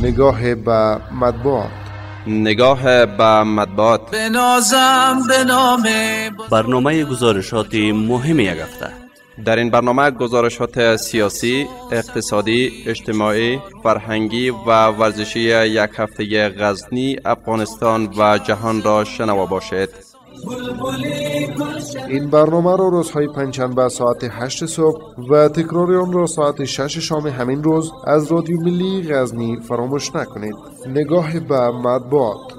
نگاه به مطبوعات. نگاه به مطبوعات. برنامه گزارشات مهم یک هفته. در این برنامه گزارشات سیاسی، اقتصادی، اجتماعی، فرهنگی و ورزشی یک هفته غزنی، افغانستان و جهان را شنوا باشید. این برنامه را روزهای پنجشنبه ساعت 8 صبح و تکرار آن را ساعت 6 شام همین روز از رادیو ملی غزنی فراموش نکنید. نگاه به مطبوعات.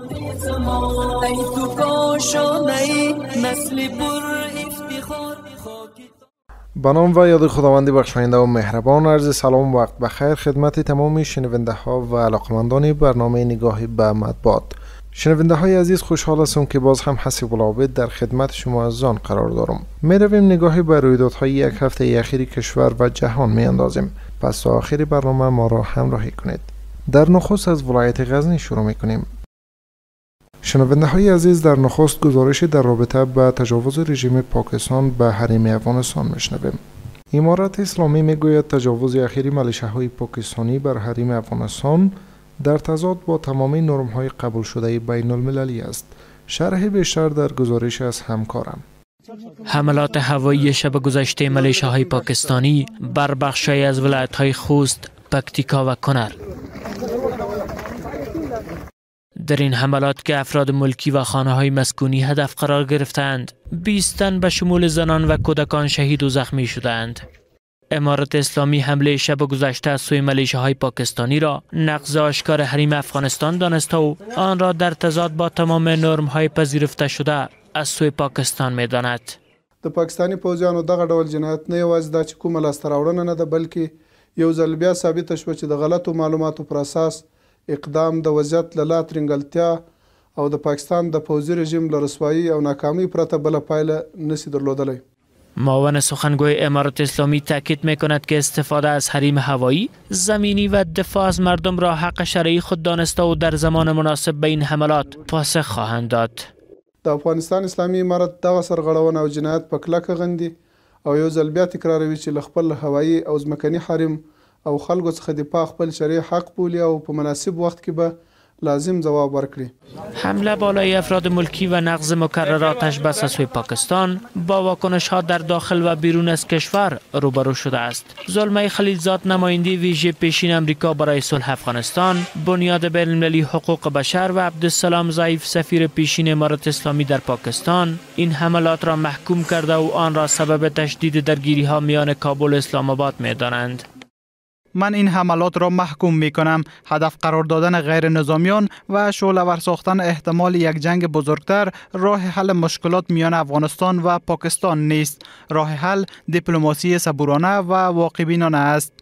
به نام و یاد خداوند بخشاینده و مهربان، عرض سلام و وقت بخیر خدمت تمامی شنونده ها و علاقمندان برنامه نگاه به مطبوعات. شنونده های عزیز، خوشحال هستم که باز هم حسیب العابد در خدمت شما از آن قرار دارم. می رویم نگاهی به رویدادهای یک هفته اخیر کشور و جهان می اندازیم. پس تا آخر برنامه ما را همراهی کنید. در نخست از ولایت غزنی شروع می کنیم. شنونده های عزیز، در نخست گزارش در رابطه با تجاوز رژیم پاکستان به حریم افغانستان میشنویم. امارت اسلامی میگوید تجاوز اخیر ملیشه‌های پاکستانی بر حریم افغانستان در تضاد با تمامی نرم‌های قبول شده بین المللی است. شرح بیشتر در گزارش از همکارم. حملات هوایی شب گذشته ملیشه‌های پاکستانی بر بخشی از ولایت‌های خوست، پکتیکا و کنر. در این حملات که افراد ملکی و خانه‌های مسکونی هدف قرار گرفتند، 20 تن به شمول زنان و کودکان شهید و زخمی شدند. امارت اسلامی حمله شب گذشته از سوی ملیشه‌های پاکستانی را نقض آشکار حریم افغانستان دانسته و آن را در تضاد با تمام نرم‌های پذیرفته شده از سوی پاکستان می‌داند. د پاکستانی پوځیانو دغه ډول جنایت نه یوازې دا چې کومه لاسته راوړنه نه ده، بلکې یو ځل بیا ثابته شوه چې د غلطو معلوماتو پر اساس اقدام د وضعیت له لا ترنګلتیا او د پاکستان د پوځي رژیم له رسوایی او ناکامۍ پرته بله پایله نشي درلودلی. معاون سخنگوی امارت اسلامی تاکید می‌کند که استفاده از حریم هوایی، زمینی و دفاع از مردم را حق شرعی خود دانسته و در زمان مناسب به این حملات پاسخ خواهند داد. د افغانستان اسلامي امارت دغه سرغړونه او جنایت په کلکه غندي او یو ځل بیا تکراروي چې له خپل هوایي او ځمکني حریم او خلکو څخه دفاع خپل شرعي حق بولي او په مناسب وخت کې به لازم جواب ورکړي. حمله بالای افراد ملکی و نقض مکرراتش به سوی پاکستان با واکنش ها در داخل و بیرون از کشور روبرو شده است. زلمه خلیلزاد، نماینده ویژه پیشین امریکا برای صلح افغانستان، بنیاد بین المللی حقوق بشر و عبدالسلام ضعیف، سفیر پیشین امارت اسلامی در پاکستان، این حملات را محکوم کرده و آن را سبب تشدید درگیری ها میان کابل و اسلام آباد می دانند. من این حملات را محکوم می کنم. هدف قرار دادن غیر نظامیان و شعله‌ور ساختن احتمال یک جنگ بزرگتر راه حل مشکلات میان افغانستان و پاکستان نیست. راه حل دیپلماسی صبورانه و واقع‌بینانه است.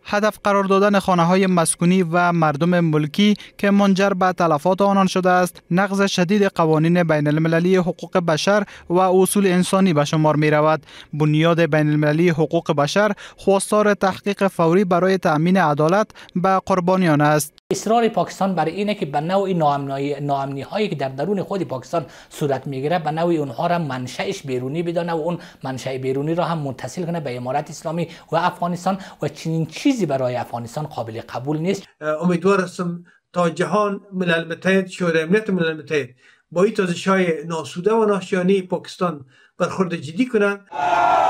هدف قرار دادن خانه‌های مسکونی و مردم ملکی که منجر به تلفات آنان شده است، نقض شدید قوانین بین المللی حقوق بشر و اصول انسانی به شمار می رود. بنیاد بین المللی حقوق بشر خواستار تحقیق فوری برای تأمین عدالت به قربانیان است. اصرار پاکستان برای اینه که به نوعی ناامنی هایی که در درون خود پاکستان صورت میگیره به نوعی اونها را منشأش بیرونی بدانه و اون منشأ بیرونی را هم متصل کنه به امارت اسلامی و افغانستان و چنین چیزی برای افغانستان قابل قبول نیست. امیدوار هستم تا جهان، ملل متحد، شورای امنیت ملل متحد با این تازش‌های ناسوده و ناشیانه پاکستان برخورد جدی کنند.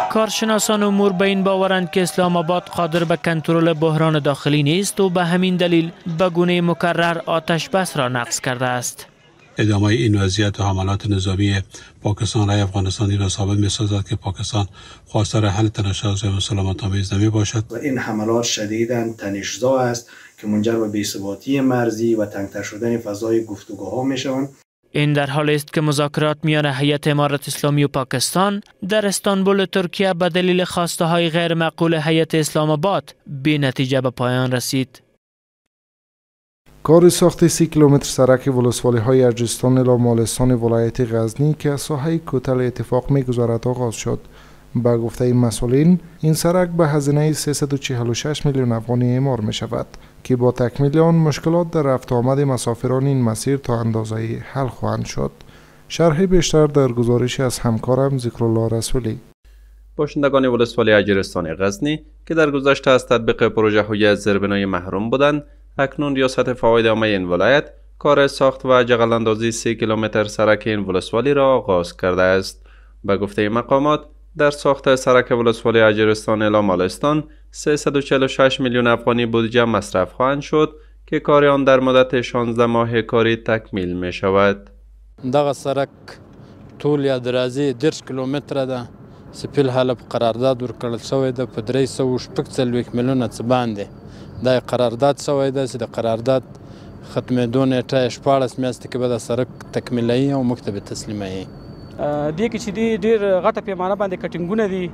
کارشناسان امور به این باورند که اسلام آباد قادر به کنترل بحران داخلی نیست و به همین دلیل به گونه مکرر آتش بس را نقض کرده است. ادامه این وضعیت و حملات نظامی پاکستان علیه افغانستان را ثابت می‌سازد که پاکستان خواستار حل تنش‌های مسالمت‌آمیز نمی باشد و این حملات شدیداً تنش‌زا است که منجر به بی‌ثباتی مرزی و تنگ‌تر شدن فضای گفتگوها می‌شوند. این در حالی است که مذاکرات میان هیئت امارت اسلامی و پاکستان در استانبول ترکیه به دلیل خواسته های غیر معقول هیئت اسلام آباد بی نتیجه به پایان رسید. کار ساخت 30 کیلومتر سرک ولسوالی های ارجستان الی مالستان ولایت غزنی که از ساحه کوتل اتفاق می‌گذارد آغاز شد. با گفته مسئولین، این سرک به هزینه 346 میلیون افغانی اعمار می شود که با تکمیل آن مشکلات در رفت آمد مسافران این مسیر تا اندازه حل خواهند شد. شرح بیشتر در گزارش از همکارم ذکرالله رسولی. باشندگان ولسوالی اجرستان غزنی که در گذشته از تطبیق پروژه های زیربنای محروم بودند، اکنون ریاست فواید عامه این ولایت کار ساخت و جغلاندازی 3 کیلومتر سرک این ولسوالی را آغاز کرده است. به گفته مقامات در ساخت سرک ولسوالی اجرستان الی مالستان 346 میلیون افغانی بودجه مصرف خواهند شد که کار آن در مدت 16 ماه کاری تکمیل می شود. دغه سرک طول یا درازي 10 کیلومتره ده چې په حال په قرارداد ورکړل شوی ده په 346 میلیونه څه باندې دا قرارداد شوی ده چې د قرارداد ختمېدو نیټه 14 میاشتې کې به د سرک تکمیلوي او موږ ته به تسلیموي. دې کې چې دی ډېر غټه پیمانه باندې کټینګونه دي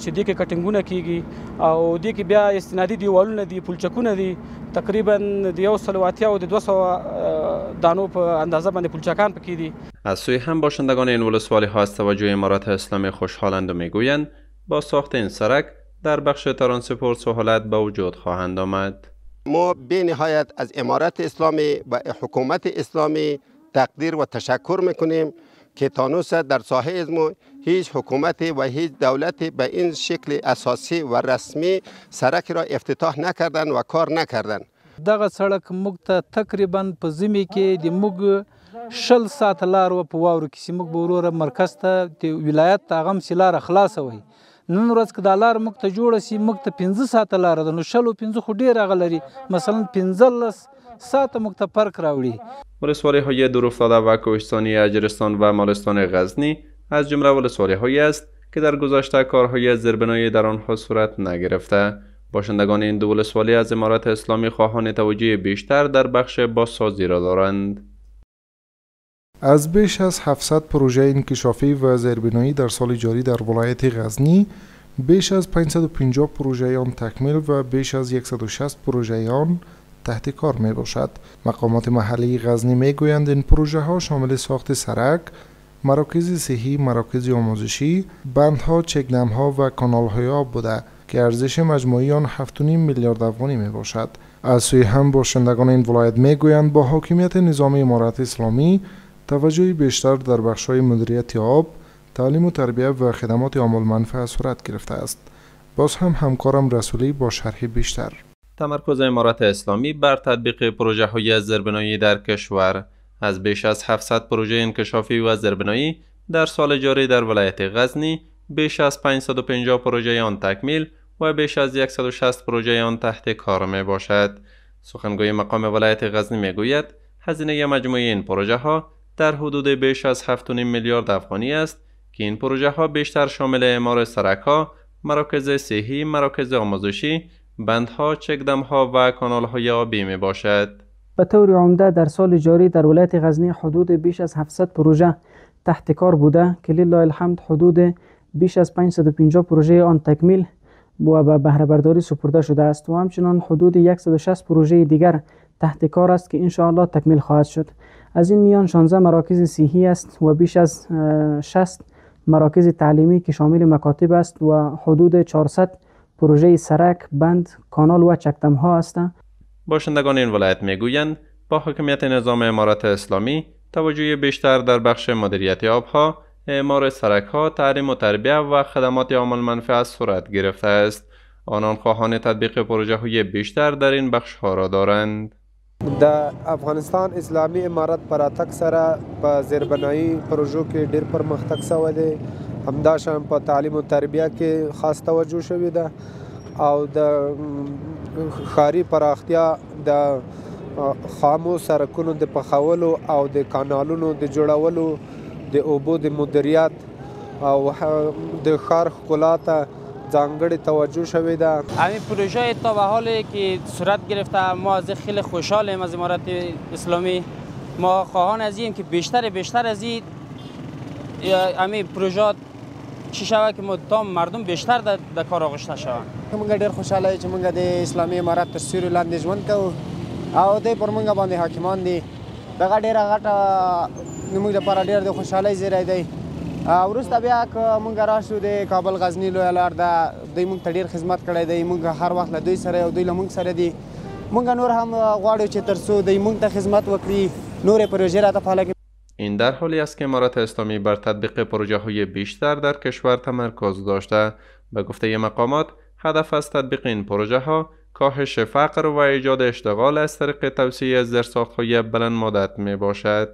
چې دې کې کټینګونه کیږي او دې کې بیا استنادي دیوالونه دي پلچکونه دي تقریبا د 180 او د 200 دانو په اندازه باندې پلچکان پکې دي. از سوی هم باشندگان این ولسوالی ها از توجه امارات اسلامی خوشحالند و میگویند با ساخت این سرک در بخش ترانسپورت سهولت به وجود خواهند آمد. ما به نهایت از امارات اسلامی و حکومت اسلامی تقدیر و تشکر میکنیم که تانوس در ساحه ازمو هیچ حکومت و هیچ دولت به این شکل اساسی و رسمی سرک را افتتاح نکردن و کار نکردن. دغه سړک موږ ته تقریبا په زمي کې د موږ 60 ساعت لار و په واورو کې موږ به وروره مرکز ته د ولایت ته غم سلار خلاص وي. نن ورځ کې د لار موږ ته جوړ شي موږ ته 15 ساعت لار ده نو 15 خو ډیر غلري مثلا 15 ساعت موږ ته فرق راوړي. ولسوالی های دورافتاده و کوهستانی اجرستان و مالستان غزنی از جمله ولسوالی هایی است که در گذشته کارهای زیربنایی در آنها صورت نگرفته. باشندگان این دو ولسوالی از امارات اسلامی خواهان توجه بیشتر در بخش بازسازی را دارند. از بیش از 700 پروژه انکشافی و زیربنایی در سال جاری در ولایت غزنی بیش از 550 پروژه آن تکمیل و بیش از 160 پروژه آن تحت کار می باشد. مقامات محلی غزنی می گویند این پروژه ها شامل ساخت سرک، مراکز صحی، مراکز آموزشی، بندها، چکدم ها و کانال های آب بوده که ارزش مجموعی آن 7.5 میلیارد افغانی می باشد. از سوی هم باشندگان این ولایت می گویند با حاکمیت نظام امارت اسلامی توجه بیشتر در بخش‌های مدیریت آب، تعلیم و تربیت و خدمات عامه المنفعه صورت گرفته است. باز هم همکارم رسولی با شرح بیشتر. تمرکز امارات اسلامی بر تطبیق پروژه های زیربنایی در کشور. از بیش از 700 پروژه انکشافی و زیربنایی در سال جاری در ولایت غزنی بیش از 550 پروژه آن تکمیل و بیش از 160 پروژه آن تحت کار می باشد. سخنگوی مقام ولایت غزنی می گوید هزینه مجموعی این پروژه ها در حدود بیش از 7.5 میلیارد افغانی است که این پروژه ها بیشتر شامل اعمار سرک ها، مراکز صحی، مراکز آموزشی، بندها، چکدم ها و کانال های آبی می باشد. به طور عمده در سال جاری در ولایت غزنی حدود بیش از 700 پروژه تحت کار بوده که لله الحمد حدود بیش از 550 پروژه آن تکمیل و به بهره برداری سپرده شده است و همچنان حدود 160 پروژه دیگر تحت کار است که ان شاء الله تکمیل خواهد شد. از این میان 16 مراکز صحی است و بیش از 60 مراکز تعلیمی که شامل مکاتب است و حدود 400 پروژه سرک، بند، کانال و چکدم ها هستند. باشندگان این ولایت میگویند با حاکمیت نظام امارات اسلامی توجه بیشتر در بخش مدیریت آبها، اعمار سرک ها، تعلیم و تربیت و خدمات عامه المنفعه صورت گرفته است. آنان خواهان تطبیق پروژه های بیشتر در این بخش ها را دارند. د افغانستان اسلامی امارت پراتک سره په زیربنایی پروژو کې ډیر پرمختګ شوی دی. همداشان په تعلیم و تربیه کې خاص توجه شوی ده او د ښاري پراختیا د خامو سرکونو د پخولو او د کانالونو د جوړولو د اوبو د مدیریت او د ښار ښکلا ته ځانګړې توجه شوی ده. همین پروژه تا به حالی که صورت گرفته ما از خیلی خوشحالیم از امارت اسلامی. ما خواهان از این که بیشتر از این همین پروژه چی شود که مردم بیشتر در کار آغشته شوند. موږ ډېر خوشاله یو چې موږ د اسلامي امارت تر سیوري لاندې ژوند کوو او دوی پر موږ باندې حاکمان دي. دغه ډېره غټه زموږ لپاره ډېر د خوشحالۍ زیری دی. وروسته بیا که موږ راشو د کابل غزني لویه لار ده دوی موږ ته ډېر خدمت کړی دی. موږ هر وخت له دوی سره یو دوی له موږ سره دي. موږ نور هم غواړو چې تر څو دوی موږ ته خدمت وکړي نورې پروژې راته فعاله کړي. این در حالی است که امارات اسلامی بر تطبیق پروژه های بیشتر در کشور تمرکز داشته. به گفته مقامات هدف از تطبیق این پروژه ها کاهش فقر و ایجاد اشتغال از طریق توسعه زیرساخت‌های بلند مدت می باشد.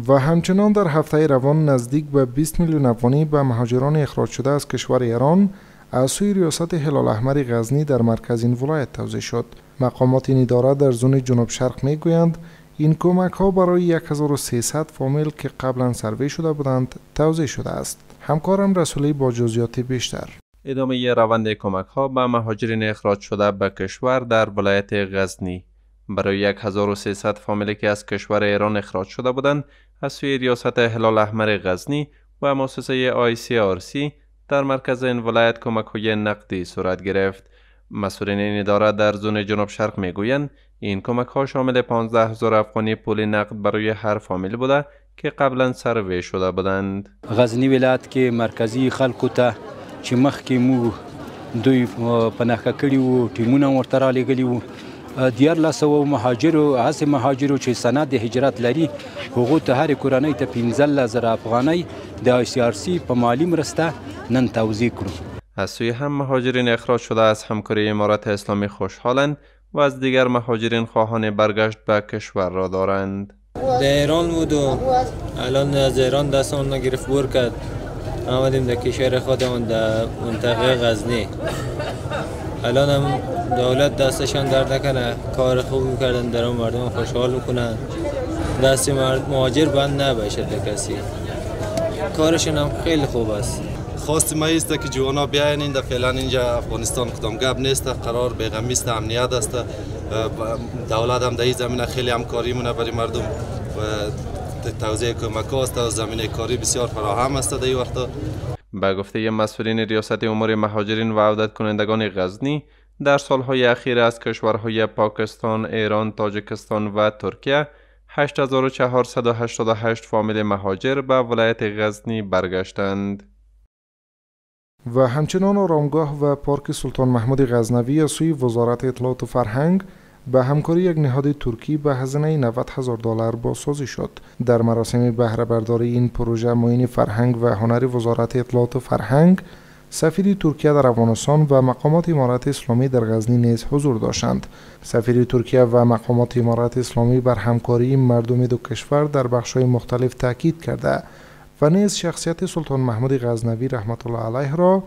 و همچنان در هفته روان نزدیک به 20 میلیون افغانی به مهاجران اخراج شده از کشور ایران از سوی ریاست هلال احمر غزنی در مرکز این ولایت توزیع شد. مقامات این اداره در زون جنوب شرق می گویند این کمک ها برای 1300 فامیل که قبلا سروی شده بودند توزیع شده است. همکارم رسولی با جزئیات بیشتر. ادامه روند کمک ها به مهاجرین اخراج شده به کشور در ولایت غزنی برای 1300 فامیلی که از کشور ایران اخراج شده بودند از سوی ریاست هلال احمر غزنی و مؤسسه ICRC در مرکز این ولایت کمک های نقدی صورت گرفت. مسئولین این اداره در زون جنوب شرق میگویند این کمک ها شامل 15,000 افغانی پول نقد برای هر فامیل بوده که قبلا سروی شده بودند. غزنی ولایت کې مرکزی خلکو ته چې مخکې مو دوی پناهګه کړي وو ټیمونه ورته رالیږلي وو 1400 مهاجرو هسې مهاجرو چې سند هجرت لري هغو ته هرې کورنۍ ته 15,000 افغانۍ د ICRC په مالی مرسته نن توزیع کړو. از سوی هم مهاجرین اخراج شده از همکاری امارات اسلامی خوشحالند و از دیگر مهاجرین خواهان برگشت به کشور را دارند. در ایران بود و الان از ایران دستمون نگرفت بور کرد آمدیم در کشور خودمون در منطقه غزنی. الان هم دولت دستشان درد نکنه کار خوب میکردن در اون مردم خوشحال میکنن دست مهاجر بند نباشه در کسی کارشون هم خیلی خوب است. خواست ما است که جوانا بیاین اینجا فعلا اینجا افغانستان کدام گپ نیست قرار بیغمی است امنیت است دولت هم در این زمینه خیلی همکاری مونه برای مردم و توزیع کمک است و زمینه کاری بسیار فراهم است در این وقت. به گفته مسئولین ریاست امور مهاجرین و عودت کنندگان غزنی در سالهای اخیر از کشورهای پاکستان، ایران، تاجیکستان و ترکیه 8488 فامیل مهاجر به ولایت غزنی برگشتند. و همچنان آرامگاه و پارک سلطان محمود غزنوی از سوی وزارت اطلاعات و فرهنگ به همکاری یک نهاد ترکی به هزینه $90,000 بازسازی شد. در مراسم بهره برداری این پروژه معین فرهنگ و هنر وزارت اطلاعات و فرهنگ، سفیر ترکیه در افغانستان و مقامات امارات اسلامی در غزنی نیز حضور داشتند. سفیر ترکیه و مقامات امارات اسلامی بر همکاری مردم دو کشور در بخش‌های مختلف تاکید کرده و نیز شخصیت سلطان محمود غزنوی رحمت الله علیه را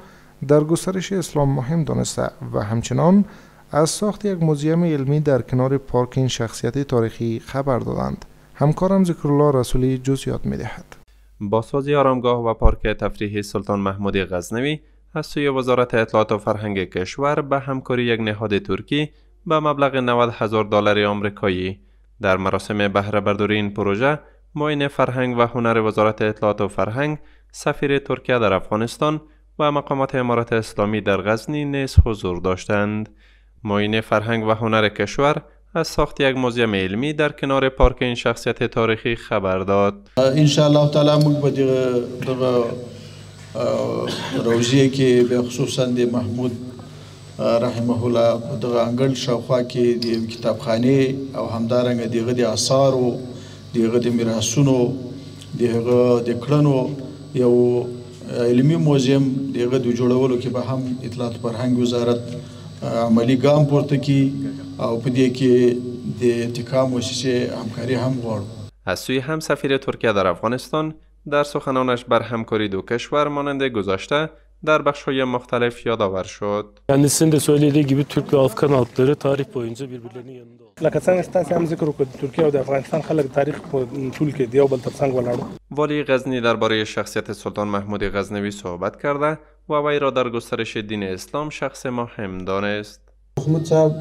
در گسترش اسلام مهم دانسته و همچنان از ساخت یک موزیم علمی در کنار پارک این شخصیت تاریخی خبر دادند. همکارم ذکرالله رسولی جزئیات می‌دهد. بازسازی آرامگاه و پارک تفریحی سلطان محمود غزنوی از سوی وزارت اطلاعات و فرهنگ کشور به همکاری یک نهاد ترکی به مبلغ $90,000 آمریکایی. در مراسم بهره برداری این پروژه معین فرهنگ و هنر وزارت اطلاعات و فرهنگ، سفیر ترکیه در افغانستان و مقامات امارات اسلامی در غزنی نیز حضور داشتند. معین فرهنگ و هنر کشور از ساخت یک موزیم علمی در کنار پارک این شخصیت تاریخی خبر داد. انشاءالله تعالی موږ به دغه روزیه کې به خصوصا د محمود رحمه الله دغه انګړ شاوخوا کې د کتابخانه او همدارنګه دغه د آثار او دغه د میراثونو دغه د کړنو یو علمي موزیم دغه د جوړولو کې به هم اطلاعات فرهنګ وزارت عملی ګام پورته کی او په دې کې د اتکا مؤسسه همکاري هم غواړو. از سوی هم سفیر ترکیه در افغانستان در سخنانش بر همکاری دو کشور مانند گذشته در بخش‌های مختلف یادآور شد. Kendisinin de söylediği gibi Türk ve Afgan halkları tarih boyunca birbirlerinin yanında oldu. لکه څنګه ستاسو هم ذکر وکړ ترکیه او د افغانستان خلک تاریخ په ټول کې دیو بل ترڅنګ ولاړو. والی غزنی درباره شخصیت سلطان محمود غزنوی صحبت کرده و وی را در گسترش دین اسلام شخص مهم دانست. محمود صاحب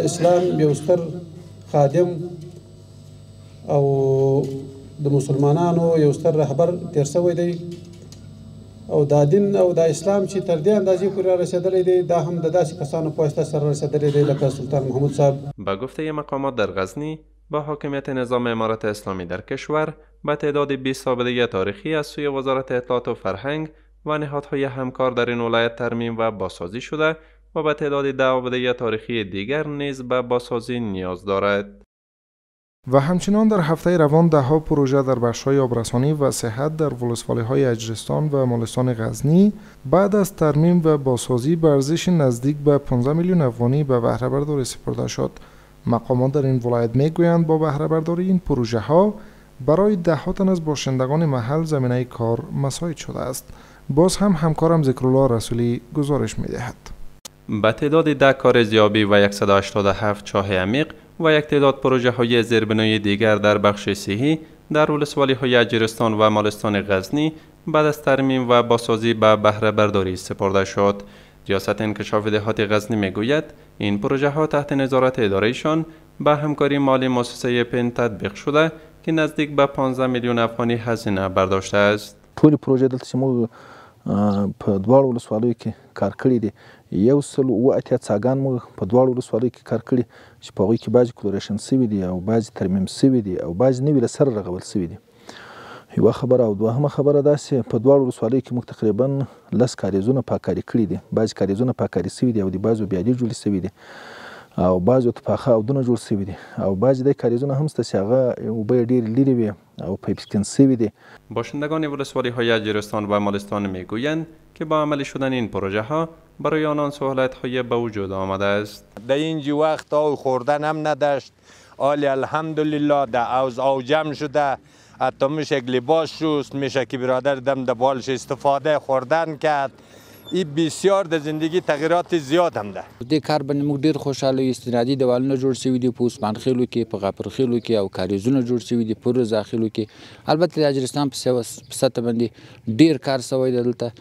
اسلام یو ستر خادم او د مسلمانانو یو ستر رهبر تیر شوی دی او دا دین او دا اسلام چې تر دې اندازې پورې رسېدلی دی دا هم د داسې کسانو په واسطه سره رسېدلی دی لکه سلطان محمود صاحب. به گفته مقامات در غزنی با حاکمیت نظام امارات اسلامی در کشور به تعداد 20 آبده تاریخی از سوی وزارت اطلاعات و فرهنگ و نهادهای همکار در این ولایت ترمیم و بازسازی شده و به تعداد 10 آبده تاریخی دیگر نیز به بازسازی نیاز دارد. و همچنان در هفته روان دهها پروژه در بخش‌های آبرسانی و صحت در ولسوالی‌های اجرستان و مالستان غزنی بعد از ترمیم و بازسازی به ارزش نزدیک به 15 میلیون افغانی به بهره برداری سپرده شد. مقامات در این ولایت میگویند با بهره برداری این پروژه ها برای ده‌ها تن از باشندگان محل زمینه کار مساعد شده است. باز هم همکارم ذکرالله رسولی گزارش می‌دهد. به تعداد 10 کار زیابی و 187 چاه عمیق و یک تعداد پروژه های زیربنایی دیگر در بخش صحی در ولسوالی های اجرستان و مالستان غزنی بعد از ترمیم و بازسازی به بهره برداری سپرده شد. ریاست انکشاف دهات غزنی میگوید این پروژه ها تحت نظارت ادارهشان به همکاری مالی مؤسسه پن تطبیق شده که نزدیک به 15 میلیون افغانی هزینه برداشته است. ټول پروژه دلته چې موږ په دواړو ولسوالیو کې کار کړی دي 180 څاګان موږ په دواړو ولسوالیو کې کار کړي چې په هغوی کې بعضې کلوریشن سوي دي او بعضې ترمیم سوي دي او بعضې نوي له سره رغول سوي دي. یوه خبره او دوهمه خبره داسې په دواړو ولسوالیو کې موږ تقریبا 10 کاریزونه پاککاري کړي دي. بعضې کاریزونه پاککاري سوي دي او د بعضو بیادې جوړې سوي دي او بعضو ته پاخه اودونه جوړ سوي دي او بعضې د کاریزونه هم شته چې هغه اوبه یې ډېرې لرې وي او پیپسکن سوي دي. باشندگان ولسوالی های اجرستان و مالستان میگویند که با عملی شدن این پروژه ها برای آنان سهولت های به وجود آمده است. در اینجا وقت آو خوردن هم نداشت. آلی الحمدلله در اوج جمع شده. حتی میشه یک لباس شست، میشه که برادر دم در بالش استفاده خوردن کرد. این بسیار د زندگی تغییرات زیاد هم ده. د کار باندې موږ ډیر خوشاله یو. استنادي دیوالونه جوړ شوي دي په عثمان خیلو کې، په غفر خیلو کې او کاریزونه جوړ شوي دي په رضا خیلو کې. البته د اجرستان په سطح باندې ډیر کار شوی دی دلته.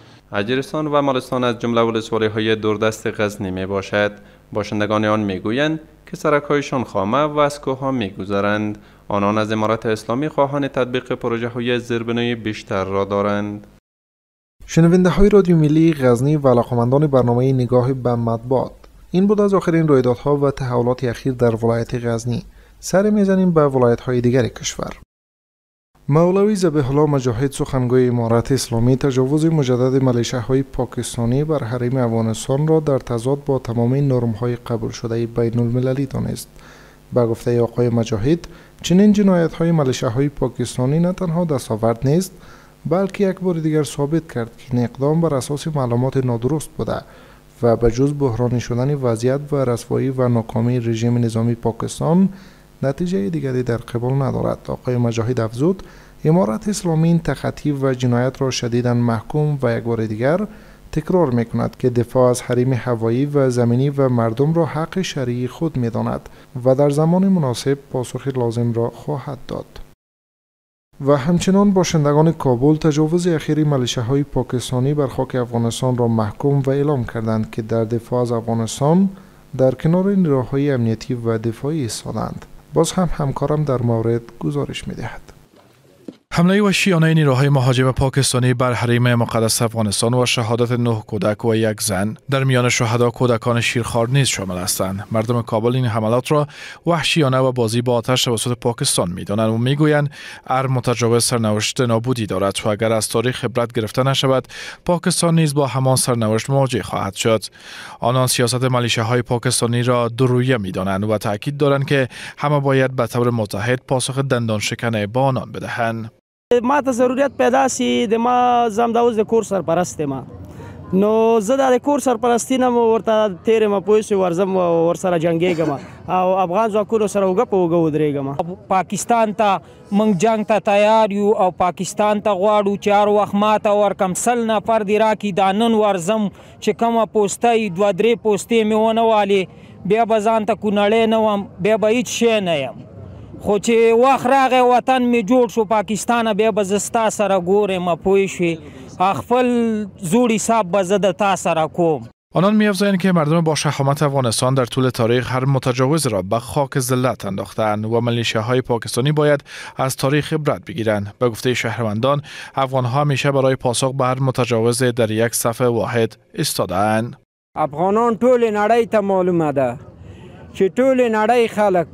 اجرستان و مالستان از جمله ولسوالی های دوردست غزنی می باشد. باشندگان آن میگویند که سرک‌هایشان خامه و از کوه‌ها می‌گذرند. آنان از امارت اسلامی خواهان تطبیق پروژه های زیربنایی بیشتر را دارند. شنونده های رادیو ملی غزنی و علاقمندان برنامه نگاه به مطبوعات، این بود از آخرین رویدادها و تحولات اخیر در ولایت غزنی. سر میزنیم به ولایت های دیگر کشور. مولوی ذبیح الله مجاهد سخنگوی امارت اسلامی تجاوز مجدد ملیشه‌های پاکستانی بر حریم افغانستان را در تضاد با تمام نرم‌های قبول شده بین المللی دانست. با گفته آقای مجاهد، چنین جنایت‌های ملیشه‌های پاکستانی نه تنها دستاورد نیست، بلکه یک بار دیگر ثابت کرد که این اقدام بر اساس معلومات نادرست بوده و به جز بحرانی شدن وضعیت و رسوایی و ناکامی رژیم نظامی پاکستان نتیجه دیگری در قبال ندارد. آقای مجاهد افزود امارت اسلامی این تخطی و جنایت را شدیداً محکوم و یک بار دیگر تکرار میکند که دفاع از حریم هوایی و زمینی و مردم را حق شرعی خود میداند و در زمان مناسب پاسخ لازم را خواهد داد. و همچنان باشندگان کابل تجاوز اخیر ملیشه‌های پاکستانی بر خاک افغانستان را محکوم و اعلام کردند که در دفاع از افغانستان در کنار نیروهای امنیتی و دفاعی ایستادند. باز هم همکارم در مورد گزارش می‌دهد. حمله وحشیانه نیروهای مهاجم پاکستانی بر حریم مقدس افغانستان و شهادت 9 کودک و یک زن، در میان شهدا کودکان شیرخوار نیز شامل هستند. مردم کابل این حملات را وحشیانه و بازی با آتش توسط پاکستان می‌دانند و میگویند هر متجاوز سرنوشت نابودی دارد و اگر از تاریخ عبرت گرفته نشود پاکستان نیز با همان سرنوشت مواجه خواهد شد. آنان سیاست ملیشه‌های پاکستانی را دورویه می‌دانند و تاکید دارند که همه باید به طور متحد پاسخ دندان شکنه با آنان بدهند. ما ته ضرورت پیدا سی د ما زم دا اوس د کور سرپرست ما نو زه د کور سرپرستی نه ورته تیر ما پوه ورزم ور سره جنگیږم او افغان ځواکونو سره وګه په وګه ودرېږم. پاکستان ته موږ جنگ ته تیار یو او پاکستان ته غواړو چې هر وخت ماته ورکم 100 نفر دی راکړي دا نن ورزم چې کومه پوسته 2-3 پوستې مې ونه والې بیا به ځان ته کونړی نه وم بیا به هېڅ شی نه یم. خو چې وخت راغی وطن می جوړ شو پاکستان بیا به زه ستا سره ګورم پوه شوې خپل زوړ حساب به زه د تا سره کوم. آنان می‌افزایند که مردم با شهامت افغانستان در طول تاریخ هر متجاوز را به خاک ذلت انداختند و ملیشه‌های پاکستانی باید از تاریخ عبرت بگیرند. به گفته شهروندان افغان‌ها همیشه برای پاسخ به هر متجاوز در یک صف واحد ایستاده‌اند. افغانان ټول نړۍ ته معلومه ده چې ټول نړۍ خلک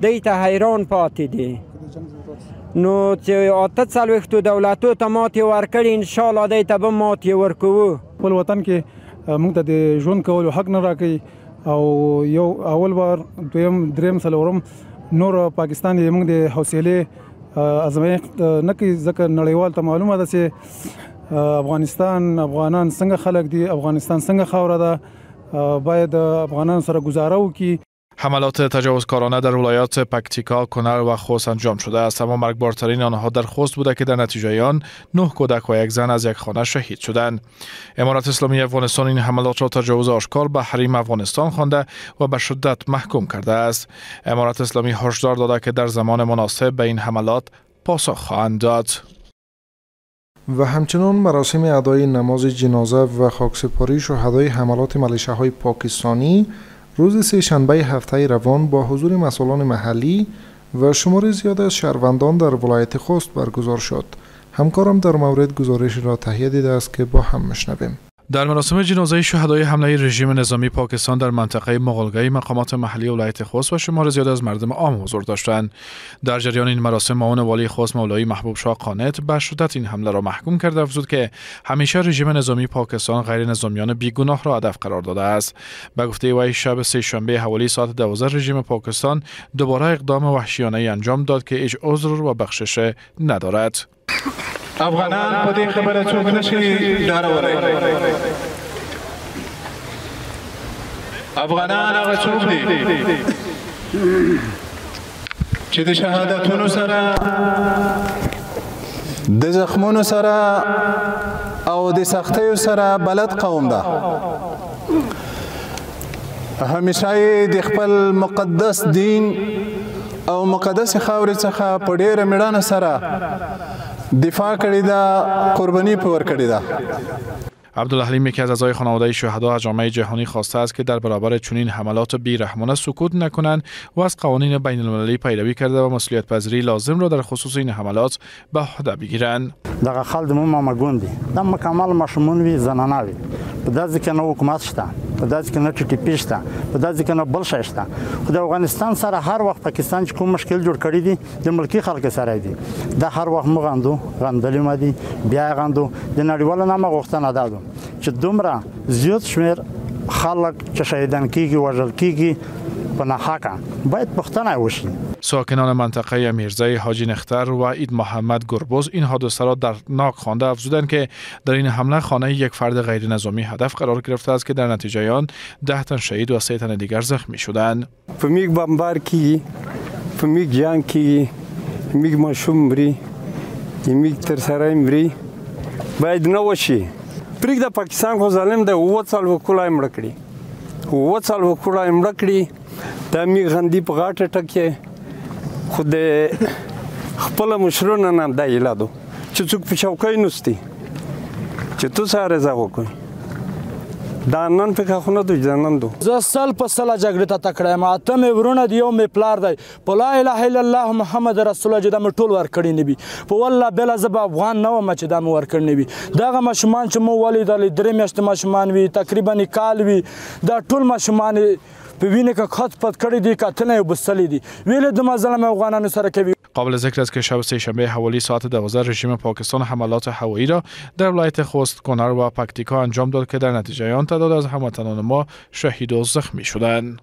دی ته حیران پاتې دي. نو چې 48 دولتو ته ماتې ورکړي انشاءالله دی ته به ماتې ورکوو. خپل وطن کې موږ ته د ژوند کولو حق نه راکوي او یو اول بار دویم دریم څلورم نور پاکستان یې موږ د حوصلې ازمایښت نه کوي، ځکه نړیوال ته معلومه ده چې افغانان څنګه خلک دي، افغانستان څنګه خاوره ده، باید افغانان سره گزاره وکړي. حملات تجاوزکارانه در ولایات پکتیکا، کنر و خوست انجام شده است، اما مرگبارترین آنها در خوست بوده که در نتیجه آن 9 کودک و یک زن از یک خانه شهید شدند. امارت اسلامی افغانستان این حملات را تجاوز آشکار به حریم افغانستان خوانده و به شدت محکوم کرده است. امارت اسلامی هشدار داده که در زمان مناسب به این حملات پاسخ خواهند داد. و همچنان مراسم ادای نماز جنازه و خاکسپاری شهدای حملات ملیشه‌های پاکستانی روز سه‌شنبه هفته روان با حضور مسئولان محلی و شمار زیاد از شهروندان در ولایت خوست برگزار شد. همکارم در مورد گزارش را تهیه دیده است که با هم میشنویم. در مراسم جنازه شهدای حمله رژیم نظامی پاکستان در منطقه مغولگی مقامات محلی ولایت خوست و شمار زیاد از مردم عام حضور داشتند. در جریان این مراسم معاون والی خوست مولوی محبوب شاه قانت به شدت این حمله را محکوم کرده و افزود که همیشه رژیم نظامی پاکستان غیر نظامیان بیگناه را هدف قرار داده است. به گفته وی شب سه‌شنبه حوالی ساعت 12 رژیم پاکستان دوباره اقدام وحشیانه انجام داد که هیچ عذر و بخشش ندارد. افغانان په دې خبره څوک نشي ډارولی. افغانان هغه څوک دي چې د شهادتونو سره، د زخمونو سره او د سختیو سره بلد قوم ده. همیشه یې د خپل مقدس دین او مقدس خاورې څخه په ډېره مېړانه سره دفاع کردی دا، قربانی پر کردی دا. عبدالحلیم یکی از اعضای خانواده شهدا از جامعه جهانی خواسته است که در برابر چنین حملات بیرحمانه سکوت نکنند و از قوانین بین المللی پیروی کرده و مسئولیت پذیری لازم را در خصوص این حملات به عهده بگیرند. دغه خلک مو مامګون دي، دا مکمل ماشومان وي، زنانه وي، په داسې کې نه حکومت شته، په داسې کې نه ټي پی شته، په داسې کې نه بل شی شته. خو د افغانستان سره هر وخت پاکستان چې کوم مشکل جوړ کړی دي د ملکی خلک سره دي، دا هر وخت مغاندو غندلې مدي، بیا غاندو د نړیوالو نامه غوښتنه دادو چې دومره زیات شمیر خلک چې شهیدان کیږي، وژل کیږي په ناحقه، باید پوښتنه وشي. ساکنان منطقه میرزای حاجی نختر و عید محمد گربز این حادثه را دردناک خوانده افزودند که در این حمله خانه یک فرد غیر نظامی هدف قرار گرفته است که در نتیجه آن 10 تن شهید و 3 تن دیگر زخمی شدند. په میګ بمبار کی، په میګ جان کی، میګ ماشوم مري، میګ تر سره مري، باید نه وشي. پرېږده پاکستان خو ظالم دی، 7 سال وکړای مړ کړي، 7 سال وکړای مړ کړي، دا میګ غندي په غاټه ټکه خو د خپل مشرونو نه دا یلادو چې څوک په چوکۍ نوستي چې تو سره رضا وکړي. دا نن په خونه دوی ځنن دو زه سل په سل جګړه ته تکړه ما ته مې ورونه دی او مې پلار دی په لا اله الا الله محمد رسول الله چې دا مې ټول ور کړی نبی په والله بل زب افغان نه ما چې دا مې ور کړی نبی داغه مشمان چې مو ولیدل درې میاشتې مشمان وی تقریبا کال وی دا ټول مشمان په وینه کې خط پد کړی دی کتنه وبسلی دی ویل د مظلوم افغانانو سره کوي. قابل ذکر است که شب سه‌شنبه حوالی ساعت 12 رژیم پاکستان حملات هوایی را در ولایت خوست، کنر و پکتیکا انجام داد که در نتیجه آن تعداد از هموطنان ما شهید و زخمی شدند.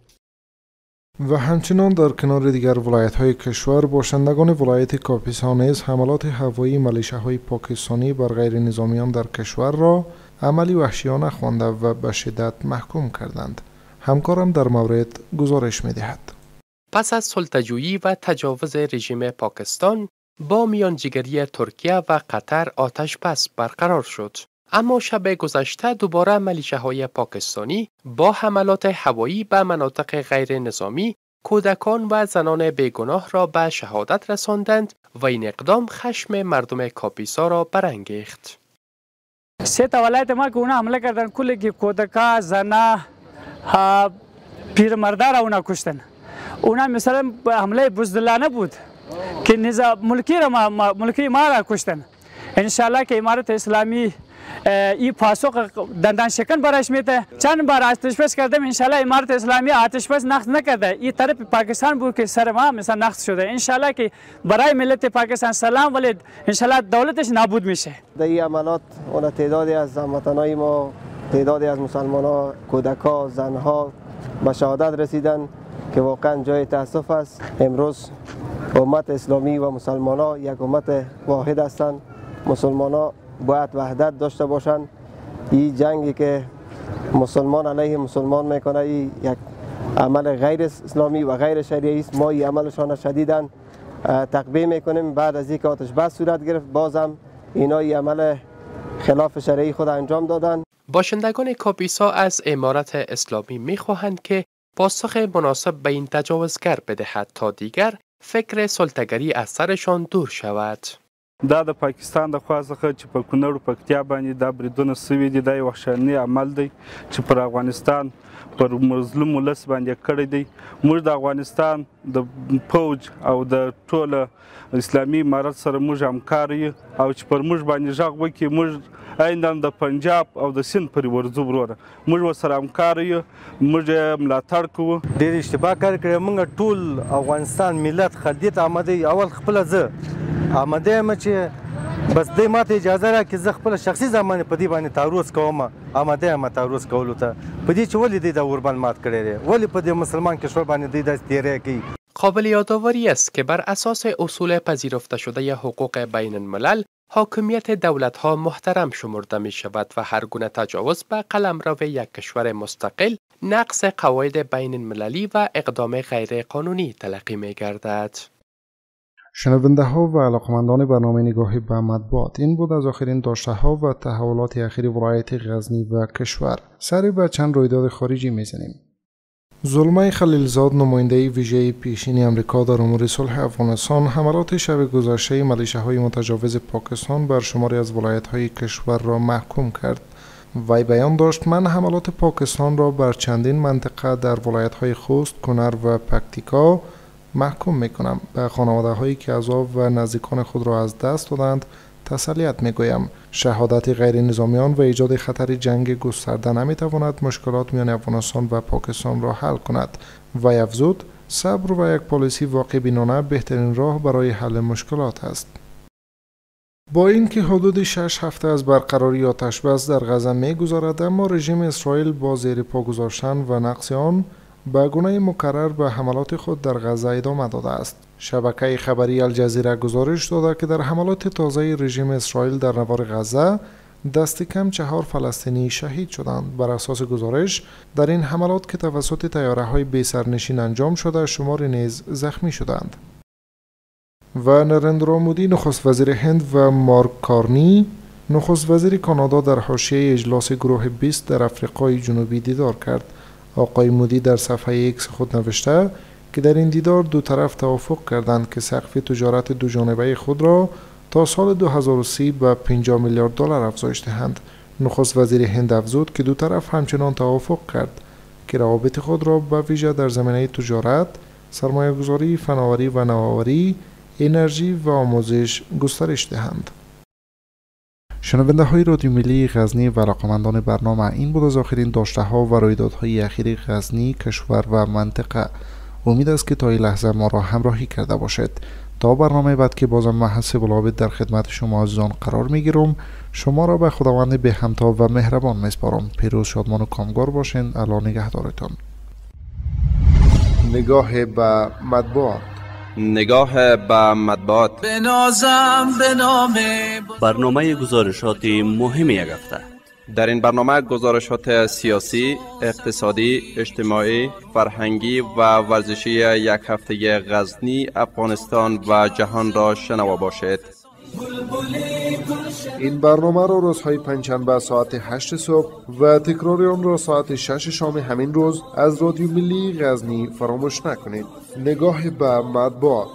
و همچنان در کنار دیگر ولایت‌های کشور باشندگان ولایت کاپیسا نیز حملات هوایی ملیشه‌های پاکستانی بر غیر نظامیان در کشور را عملی وحشیانه خوانده و به شدت محکوم کردند. همکارم در مورد گزارش می‌دهد. پس از سلطه‌جویی و تجاوز رژیم پاکستان با میانجیگری ترکیه و قطر آتش بس برقرار شد. اما شب گذشته دوباره ملیشه‌های پاکستانی با حملات هوایی به مناطق غیر نظامی کودکان و زنان بیگناه را به شهادت رساندند و این اقدام خشم مردم کاپیسا را برانگیخت. سه تا ولایت ما که اونا حمله کردن کلی که کودکا زنا پیرمردا را اونا کشتن. اونا مثلا حمله بزدلانه بود که ملکی ما را کشتن. انشالله که امارت اسلامی این پاسخ دندان شکن برایش میده. چند بار آتش‌بس کردم انشالله امارت اسلامی آتش‌بس نقض نکرده. این طرف پاکستان بود که سر ما مثلا نقض شده. انشالله که برای ملت پاکستان سلام ولی انشالله دولتش نابود میشه. در این عملات اون تعدادی از هموطنای ما، تعدادی از مسلمان‌ها، کودک‌ها، زن‌ها به شهادت رسیدن که واقعا جای تاسف است. امروز امت اسلامی و مسلمان ها یک امت واحد هستند. مسلمان ها باید وحدت داشته باشند. این جنگی که مسلمان علیه مسلمان میکنه این یک عمل غیر اسلامی و غیر شرعی است. ما این عملشان شدیداً تقبیح میکنیم. بعد از اینکه آتش بس صورت گرفت بازم اینا این عمل خلاف شرعی خود انجام دادن. باشندگان کاپیسا از امارت اسلامی میخواهند که پاسخ مناسب به این تجاوزگر بدهد تا دیگر فکر سلطه‌گری از سرشان دور شود. دا د پاکستان د خوا څخه چې په کونړ او پکتیا باندې دا بریدونه سوي دي، دا یو وحشیانه عمل دی چې پر افغانستان پر مظلوم ولس باندې کړی دی. موږ د افغانستان د پوج او د ټوله اسلامي امارت سره موږ همکار یو او چې پر موږ باندې غږ وکړي موږ عیناً د پنجاب او د سند پورې ورځو وروره. موږ ورسره همکار یو، موږ یې ملاتړ کوو. ډېر اشتباه کار کړی. موږ ټول افغانستان ملت خدمت ته آماده یو. اول خپله زه آماده یم چې بس دی ماته اجازه راکړي زه خپله شخصي زمانې په دې باندې تعرض کوم. آماده یم تعرض کولو ته په دې چې ولې دی دا اوربند مات کړی دی، ولې په دې مسلمان کشور باندې دی داسې تیری کوي. قابل یادآوری است که بر اساس اصول پذیرفته شده حقوق بین الملل حاکمیت دولت‌ها محترم شمرده می شود و هر گونه تجاوز به قلمرو یک کشور مستقل نقض قواعد بین المللی و اقدام غیر قانونی تلقی می گردد. شنونده ها و علاقمندان برنامه نگاهی به مطبوعات، این بود از آخرین داشته ها و تحولات اخیر ولایت غزنی و کشور. سری به چند رویداد خارجی میزنیم. زلمه خلیلزاد، نماینده ویژه پیشین امریکا در امور صلح افغانستان، حملات شب گذشته میلیشه‌های متجاوز پاکستان بر شماری از ولایت‌های کشور را محکوم کرد. وی بیان داشت: من حملات پاکستان را بر چندین منطقه در ولایت‌های خوست، کنر و پکتیکا محکوم میکنم. به خانواده هایی که اعضا و نزدیکان خود را از دست دادند تسلیت میگویم. شهادت غیر نظامیان و ایجاد خطر جنگ گسترده نمیتواند مشکلات میان افغانستان و پاکستان را حل کند. و افزود: صبر و یک پالیسی واقع بینانه بهترین راه برای حل مشکلات است. با اینکه حدود 6 هفته از برقراری آتش بس در غزه میگذرد، اما رژیم اسرائیل با زیر پا گذاشتن و نقض آن به گونه مکرر به حملات خود در غزه ادامه داده است. شبکه خبری الجزیره گزارش داده که در حملات تازه رژیم اسرائیل در نوار غزه دست کم 4 فلسطینی شهید شدند. بر اساس گزارش در این حملات که توسط طیاره‌های بی سرنشین انجام شده، شماری نیز زخمی شدند. و نریندرا مودی نخست وزیر هند و مارک کارنی نخست وزیر کانادا در حاشیه اجلاس گروه 20 در آفریقای جنوبی دیدار کرد. آقای مودی در صفحه ایکس خود نوشته که در این دیدار دو طرف توافق کردند که سقف تجارت دو جانبه خود را تا سال 2030 به 50 میلیارد دلار افزایش دهند. نخست وزیر هند افزود که دو طرف همچنان توافق کرد که روابط خود را به ویژه در زمینه تجارت، سرمایه‌گذاری، فناوری و نوآوری، انرژی و آموزش گسترش دهند. شنونده های رادیو ملی غزنی و علاقمندان برنامه، این بود از آخرین داشته ها و رویدادهای اخیر غزنی، کشور و منطقه. امید است که تا این لحظه ما را همراهی کرده باشد. تا برنامه بعد که بازم من سبلابد در خدمت شما عزیزان قرار میگیرم. شما را به خداوند به همتا و مهربان میسپارم. پیروز، شادمان و کامگار باشین. الله نگهدارتان. نگاه به مطبوعات. نگاه به مطبوعات. برنامه گزارشات مهم یک هفته. در این برنامه گزارشات سیاسی، اقتصادی، اجتماعی، فرهنگی و ورزشی یک هفته غزنی، افغانستان و جهان را شنوا باشید. این برنامه را روزهای پنجشنبه ساعت 8 صبح و تکرار آن را ساعت 6 شام همین روز از رادیو ملی غزنی فراموش نکنید. نگاه به مطبوعات.